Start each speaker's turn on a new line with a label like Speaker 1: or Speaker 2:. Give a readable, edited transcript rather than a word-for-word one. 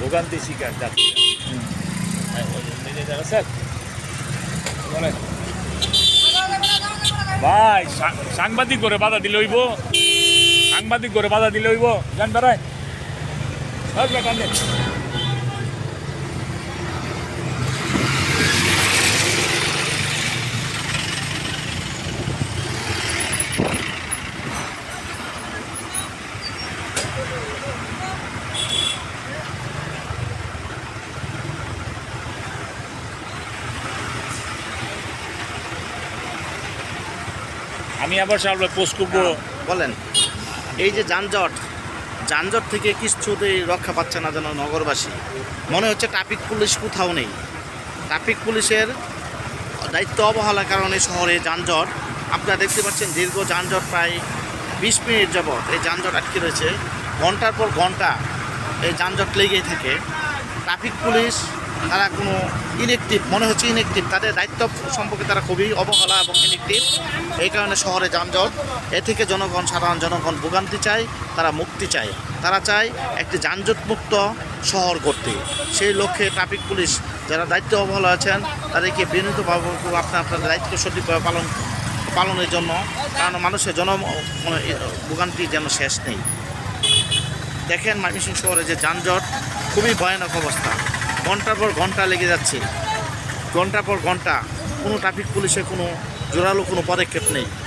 Speaker 1: ভোগান্তি শিকার যাত্রী স্যার বলেন ভাই সাংবাদিক করে বাধা দিলে হইব সাংবাদিক করে বাধা দিলে হইব জান বেড়ায় আমি আবার সামনে পোস্ট করবো।
Speaker 2: বলেন, এই যে যানজট যানজট থেকে কিছুতেই রক্ষা পাচ্ছে না যেন নগরবাসী। মনে হচ্ছে ট্রাফিক পুলিশ কোথাও নেই। ট্রাফিক পুলিশের দায়িত্ব অবহেলার কারণে শহরে যানজট আপনারা দেখতে পাচ্ছেন। দীর্ঘ যানজট প্রায় 20 মিনিট যাবৎ এই যানজট আটকে রয়েছে। ঘন্টার পর ঘন্টা এই যানজট লেগেই থাকে। ট্রাফিক পুলিশ তারা কোনো ইনএক্টিভ, মনে হচ্ছে ইনএক্টিভ। তাদের দায়িত্ব সম্পর্কে তারা খুবই অবহেলা এবং ইনএক্টিভ। এই কারণে শহরে যানজট। এ থেকে সাধারণ জনগণ ভোগান্তি চায়, তারা মুক্তি চায়। তারা চায় একটি যানজটমুক্ত শহর করতে। সেই লক্ষ্যে ট্রাফিক পুলিশ যারা দায়িত্ব অবহেলা আছেন তাদেরকে বিনীতভাবে আপনার দায়িত্ব সঠিকভাবে পালনের জন্য, কারণ মানুষের ভোগান্তি যেন শেষ নেই। দেখেন ময়মনসিংহ শহরে যে যানজট, খুবই ভয়ানক অবস্থা। ঘন্টার পর ঘন্টা লেগে যাচ্ছে, ঘন্টার পর ঘন্টা। কোনো ট্রাফিক পুলিশের কোনো জোরালো কোনো পদক্ষেপ নেই।